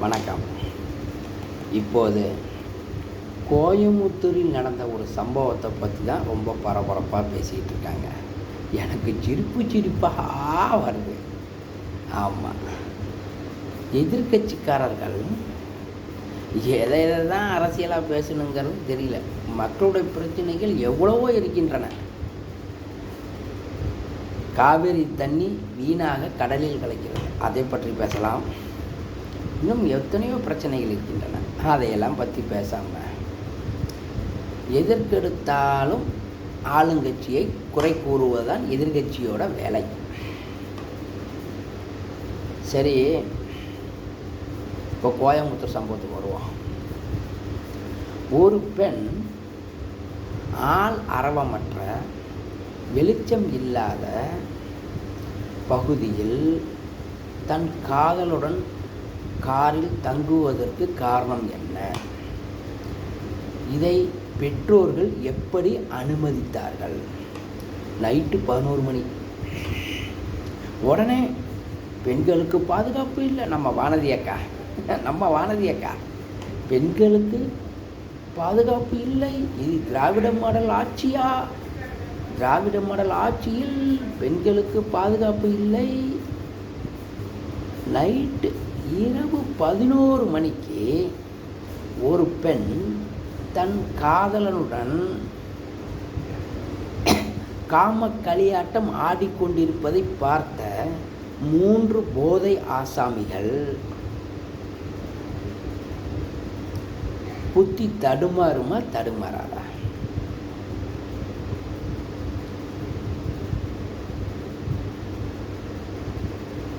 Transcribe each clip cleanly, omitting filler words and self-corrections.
வணக்கம். இப்போது கோயமுத்தூரில் நடந்த ஒரு சம்பவத்தை பற்றி தான் ரொம்ப பரபரப்பாக பேசிக்கிட்டு இருக்காங்க. எனக்கு சிரிப்பாக வருது. ஆமாம், எதிர்கட்சிக்காரர்கள் எதை தான் அரசியலாக பேசணுங்கிறது தெரியல. மக்களுடைய பிரச்சனைகள் எவ்வளவோ இருக்கின்றன. காவிரி தண்ணி வீணாக கடலில் கலக்கிறது, அதை பற்றி பேசலாம். இன்னும் எத்தனையோ பிரச்சனைகள் இருக்கின்றன, அதையெல்லாம் பற்றி பேசாமல் எதற்கெடுத்தாலும் ஆளுங்கட்சியை குறை கூறுவதுதான் எதிர்கட்சியோட வேலை. சரி, இப்போ கோயமுத்தூர் சம்பவத்துக்கு வருவோம். ஒரு பெண் ஆள் அரவமற்ற வெளிச்சம் இல்லாத பகுதியில் தன் காதலுடன் காரில் தங்குவதற்கு காரணம் என்ன? இதை பெற்றோர்கள் எப்படி அனுமதித்தார்கள்? நைட்டு 11 மணி. உடனே பெண்களுக்கு பாதுகாப்பு இல்லை. நம்ம வானதி அக்கா பெண்களுக்கு பாதுகாப்பு இல்லை. இது திராவிட மாடல் ஆட்சியா? திராவிட மாடல் ஆட்சியில் பெண்களுக்கு பாதுகாப்பு இல்லை. நைட்டு இரவு 11 மணிக்கு ஒரு பெண் தன் காதலனுடன் காம களியாட்டம் ஆடிக்கொண்டிருப்பதை பார்த்த 3 போதை ஆசாமிகள் புத்தி தடுமாறாதா?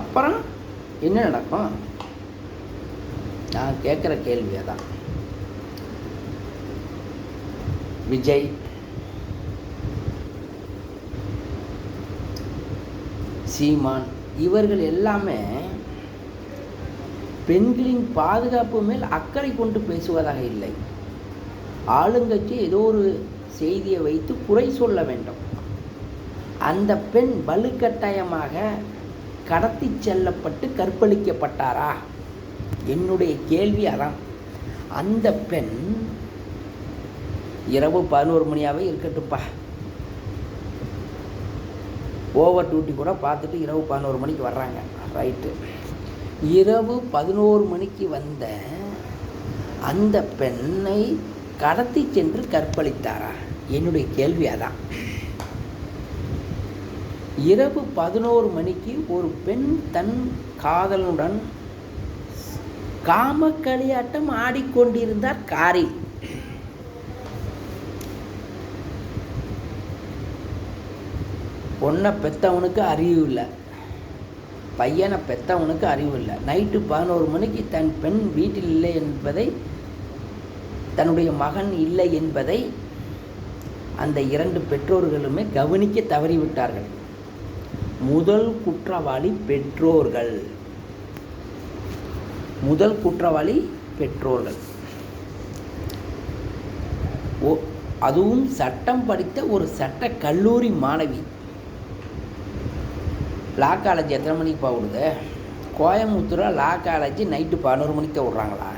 அப்புறம் என்ன நடக்கும்? நான் கேட்குற கேள்வியை தான். விஜய், சீமான் இவர்கள் எல்லாமே பெண்களின் பாதுகாப்பு மேல் அக்கறை கொண்டு பேசுவதாக இல்லை. ஆளுங்கட்சி ஏதோ ஒரு செய்தியை வைத்து குறை சொல்ல வேண்டும். அந்த பெண் வலுக்கட்டாயமாக கடத்தி செல்லப்பட்டு கற்பழிக்கப்பட்டாரா? என்னுடைய கேள்வி அதான். அந்த பெண் இரவு 11 மணியாகவே இருக்கட்டுப்பா, ஓவர் டியூட்டி கூட பார்த்துட்டு இரவு 11 மணிக்கு வர்றாங்க, ரைட்டு. இரவு 11 மணிக்கு வந்த அந்த பெண்ணை கடத்தி சென்று கற்பழித்தாரா? என்னுடைய கேள்வி அதான். இரவு 11 மணிக்கு ஒரு பெண் தன் காதலனுடன் காம களியாட்டம் ஆடிக்கொண்டிருந்தார் காரில். பொண்ணை பெற்றவனுக்கு அறிவு இல்லை, பையனை பெற்றவனுக்கு அறிவு இல்லை. நைட்டு 11 மணிக்கு தன் பெண் வீட்டில் இல்லை என்பதை, தன்னுடைய மகன் இல்லை என்பதை அந்த 2 பெற்றோர்களுமே கவனிக்க தவறிவிட்டார்கள். முதல் குற்றவாளி பெற்றோர்கள். அதுவும் சட்டம் படித்த ஒரு சட்ட கல்லூரி மாணவி. லா காலேஜ் எத்தனை மணிக்கு விடுது? கோயமுத்தூரில் லா காலேஜ் நைட்டு 11 மணிக்கு தான் விட்றாங்களா?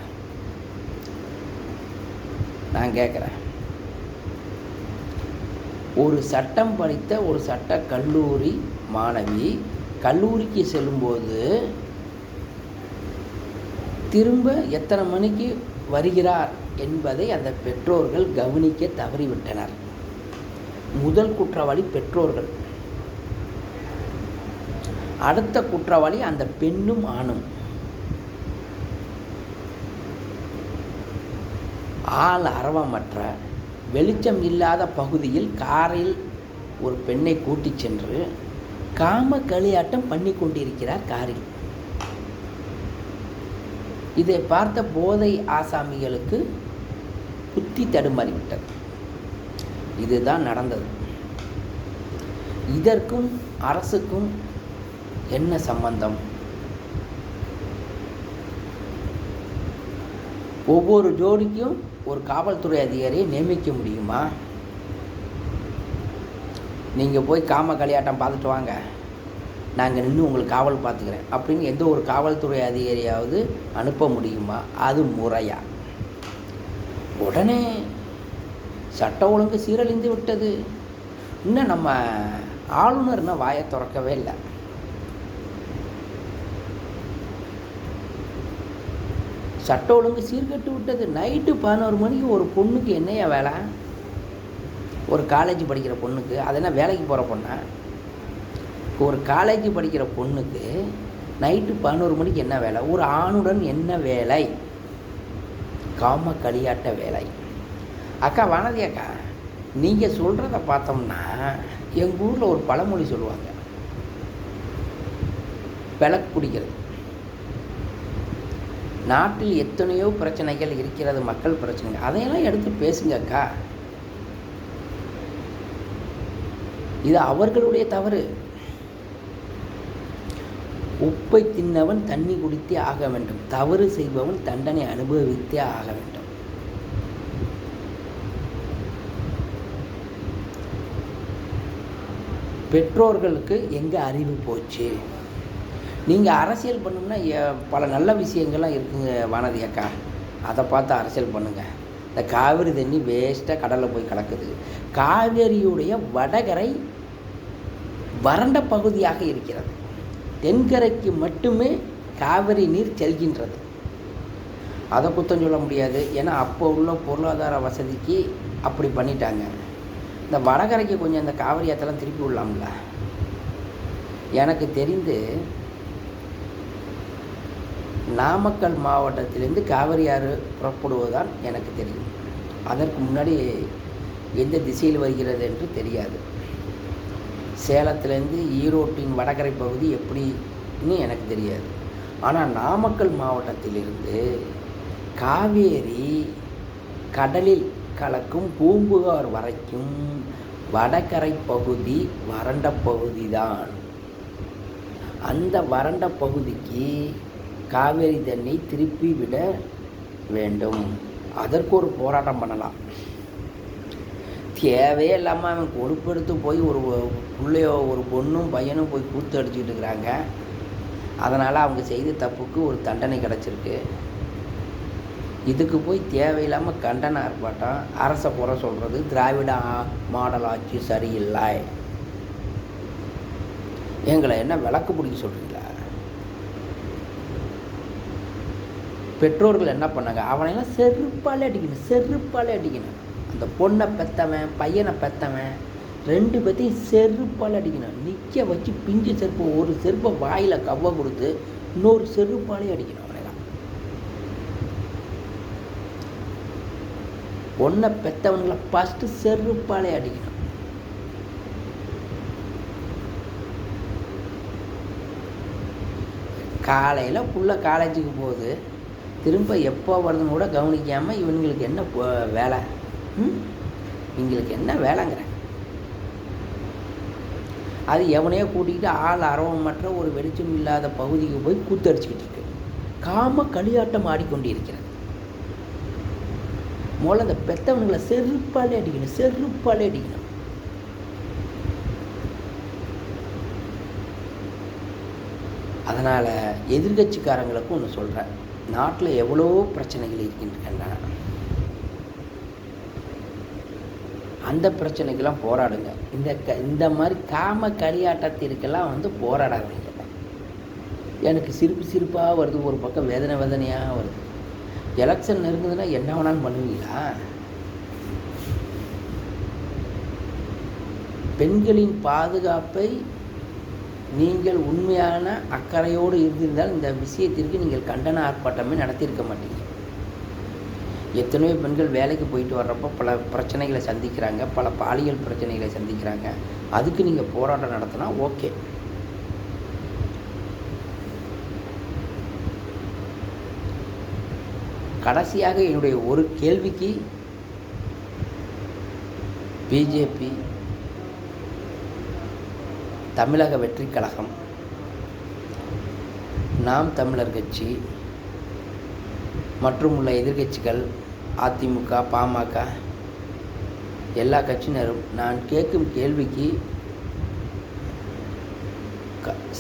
நான் கேட்குறேன். ஒரு சட்டம் படித்த ஒரு சட்ட கல்லூரி மாணவி கல்லூரிக்கு செல்லும்போது திரும்ப எத்தனை மணிக்கு வருகிறார் என்பதை அந்த பெற்றோர்கள் கவனிக்க தவறிவிட்டனர். முதல் குற்றவாளி பெற்றோர்கள். அடுத்த குற்றவாளி அந்த பெண்ணும் ஆணும். ஆள் அரவமற்ற வெளிச்சம் இல்லாத பகுதியில் காரில் ஒரு பெண்ணை கூட்டிச் சென்று காம களியாட்டம் பண்ணி கொண்டிருக்கிறார் காரில். இதை பார்த்த போதை ஆசாமிகளுக்கு புத்தி தடுமாறிவிட்டது. இதுதான் நடந்தது. இதற்கும் அரசுக்கும் என்ன சம்பந்தம்? ஒவ்வொரு ஜோடிக்கும் ஒரு காவல்துறை அதிகாரியை நியமிக்க முடியுமா? நீங்கள் போய் காம களியாட்டம் பார்த்துட்டு வாங்க, நாங்கள் நின்று உங்களுக்கு காவல் பார்த்துக்கிறேன் அப்படின்னு எந்த ஒரு காவல்துறை அதிகாரியாவது அனுப்ப முடியுமா? அது முறையா? உடனே சட்ட ஒழுங்கு சீரழிந்து விட்டது. இன்னும் நம்ம ஆளுநர் இன்னும் வாயை திறக்கவே இல்லை. சட்ட ஒழுங்கு சீர்கட்டு விட்டது. நைட்டு 11 மணிக்கு ஒரு பொண்ணுக்கு என்னையா வேலை? ஒரு காலேஜ் படிக்கிற பொண்ணுக்கு, அது என்ன வேலைக்கு போகிற பொண்ணா? ஒரு காலேஜ் படிக்கிற பொண்ணுக்கு நைட்டு 11 மணிக்கு என்ன வேலை? ஒரு ஆணுடன் என்ன வேலை? காம களியாட்ட வேலை. அக்கா வானதி அக்கா, நீங்கள் சொல்கிறத பார்த்தோம்னா எங்கள் ஊரில் ஒரு பழமொழி சொல்லுவாங்க, விளக்கு பிடிக்கிறது. நாட்டில் எத்தனையோ பிரச்சனைகள் இருக்கிறது, மக்கள் பிரச்சனைகள், அதையெல்லாம் எடுத்து பேசுங்க அக்கா. இது அவர்களுடைய தவறு. உப்பை தின்னவன் தண்ணி குடித்தே ஆக வேண்டும். தவறு செய்பவன் தண்டனை அனுபவித்தே ஆக வேண்டும். பெற்றோர்களுக்கு எங்கே அறிவு போச்சு? நீங்கள் அரசியல் பண்ணணும்னா பல நல்ல விஷயங்கள்லாம் இருக்குங்க வானதி அக்கா, அதை பார்த்து அரசியல் பண்ணுங்கள். இந்த காவிரி தண்ணி வேஸ்ட்டாக கடலில் போய் கலக்குது. காவிரியுடைய வடகரை வறண்ட பகுதியாக இருக்கிறது. தென்கரைக்கு மட்டுமே காவிரி நீர் செல்கின்றது. அதை குத்தம் சொல்ல முடியாது, ஏன்னா அப்போ உள்ள பொருளாதார வசதிக்கு அப்படி பண்ணிட்டாங்க. இந்த வடகரைக்கு கொஞ்சம் இந்த காவிரி ஆற்றலாம் திருப்பி விடலாம்ல. எனக்கு தெரிந்து நாமக்கல் மாவட்டத்திலேருந்து காவிரி ஆறு புறப்படுவதுதான் எனக்கு தெரியும். அதற்கு முன்னாடி எந்த திசையில் வருகிறது என்று தெரியாது. சேலத்திலேருந்து ஈரோட்டின் வடகரை பகுதி எப்படின்னு எனக்கு தெரியாது. ஆனால் நாமக்கல் மாவட்டத்திலிருந்து காவேரி கடலில் கலக்கும் பூம்புகார் வரைக்கும் வடகரை பகுதி வறண்ட பகுதி தான். அந்த வறண்ட பகுதிக்கு காவேரி தண்ணி திருப்பி விட வேண்டும். அதற்கு ஒரு போராட்டம் பண்ணலாம். தேவையே இல்லாமல் அவன் கொழுப்பெடுத்து போய் ஒரு பிள்ளையோ ஒரு பொண்ணும் பையனும் போய் கூத்து அடிச்சுக்கிட்டு இருக்கிறாங்க. அதனால் அவங்க செய்த தப்புக்கு ஒரு தண்டனை கிடச்சிருக்கு. இதுக்கு போய் தேவையில்லாமல் கண்டன ஆர்ப்பாட்டம், அரசை குறை சொல்கிறது, திராவிட மாடல் ஆட்சி சரியில்லை, எங்களை என்ன விளக்கு பிடிக்க சொல்கிறீங்களா? பெற்றோர்கள் என்ன பண்ணாங்க? அவனையெல்லாம் செருப்பாலே அடிக்கணும். அந்த பொண்ணை பெற்றவன் பையனை பெற்றவன் 2 பேர்த்தையும் செருப்பால் அடிக்கணும். நிற்க வச்சு பிஞ்சு செருப்பு, ஒரு செருப்பை வாயில் கவ்வ கொடுத்து இன்னொரு செருப்பாலே அடிக்கணும். அவனையெல்லாம் பொண்ணை பெற்றவன்களை ஃபஸ்ட்டு செருப்பாலே அடிக்கணும். காலையில் புள்ள காலேஜுக்கு போகுது, திரும்ப எப்போ வருதுன்னு கூட கவனிக்காமல் இவங்களுக்கு என்ன வேலை? இவங்களுக்கு என்ன வேலைங்கிற? அது எவனையோ கூட்டிக்கிட்டு ஆள் அரவமற்ற ஒரு வெளிச்சம் இல்லாத பகுதிக்கு போய் கூத்தடிச்சுக்கிட்டு இருக்கு. காம களியாட்டம் ஆடிக்கொண்டிருக்கிறது. முதல்ல அந்த பெற்றவனுங்களை செருப்பாலே அடிக்கணும். அதனால் எதிர்கட்சிக்காரங்களுக்கும் ஒன்று சொல்கிறேன், நாட்டில் எவ்வளோ பிரச்சனைகள் இருக்கின்றன, அந்த பிரச்சனைக்கெல்லாம் போராடுங்க. இந்த மாதிரி காம களியாட்டத்திற்கெல்லாம் போராடாதீங்க. எனக்கு சிரிப்பாக வருது, ஒரு பக்கம் வேதனையாக வருது. எலெக்ஷன் நெருங்குதுன்னா என்ன வேணாலும் பண்ணுவீங்களா? பெண்களின் பாதுகாப்பை நீங்கள் உண்மையான அக்கறையோடு இருந்திருந்தால் இந்த விஷயத்திற்கு நீங்கள் கண்டன ஆர்ப்பாட்டமே நடத்தியிருக்க மாட்டீங்க. எத்தனையோ பெண்கள் வேலைக்கு போயிட்டு வர்றப்போ பல பிரச்சனைகளை சந்திக்கிறாங்க, பல பாலியல் பிரச்சனைகளை சந்திக்கிறாங்க. அதுக்கு நீங்கள் போராட்டம் நடத்தினா ஓகே. கடைசியாக என்னுடைய ஒரு கேள்விக்கு பிஜேபி, தமிழக வெற்றிக் கழகம், நாம் தமிழர் கட்சி மற்றும் உள்ள எதிர்கட்சிகள் அதிமுக, பாமக எல்லா கட்சியினரும் நான் கேட்கும் கேள்விக்கு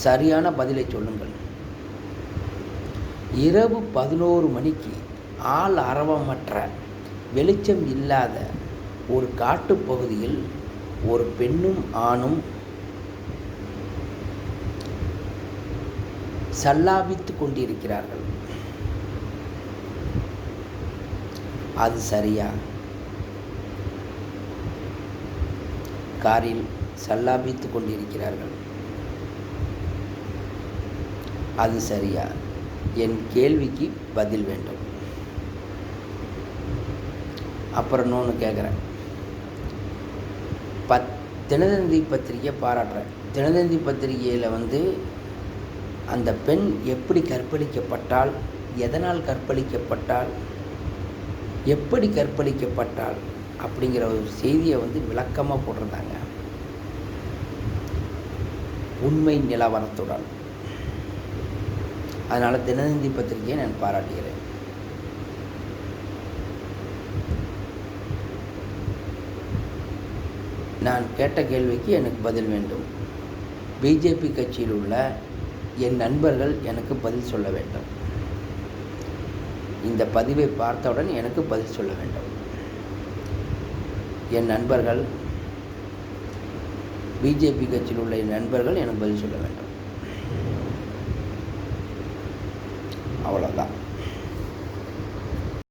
சரியான பதிலை சொல்லுங்கள். இரவு 11 மணிக்கு ஆள் அரவமற்ற வெளிச்சம் இல்லாத ஒரு காட்டுப்பகுதியில் ஒரு பெண்ணும் ஆணும் சல்லாபித்து கொண்டிருக்கிறார்கள். அது சரியா? காரில் சல்லாபித்து கொண்டிருக்கிறார்கள். அது சரியா? என் கேள்விக்கு பதில் வேண்டும். அப்புறம் இன்னொன்று கேட்குறேன். தினத்தந்தி பத்திரிகை பாராட்டுறேன். தினத்தந்தி பத்திரிகையில் அந்த பெண் எப்படி கற்பழிக்கப்பட்டால், எதனால் கற்பழிக்கப்பட்டால், எப்படி கற்பழிக்கப்பட்டால் அப்படிங்கிற ஒரு செய்தியை விளக்கமாக போட்டிருந்தாங்க, உண்மை நிலவரத்துடன். அதனால் தினத்தந்தி பத்திரிகையை நான் பாராட்டுகிறேன். நான் கேட்ட கேள்விக்கு எனக்கு பதில் வேண்டும். பிஜேபி கட்சியில் உள்ள என் நண்பர்கள் எனக்கு பதில் சொல்ல வேண்டும். இந்த பதிவை பார்த்தவுடன் எனக்கு பதில் சொல்ல வேண்டும். என் நண்பர்கள், பிஜேபி கட்சியில் உள்ள என் நண்பர்கள் எனக்கு பதில் சொல்ல வேண்டும். அவ்வளோதான்.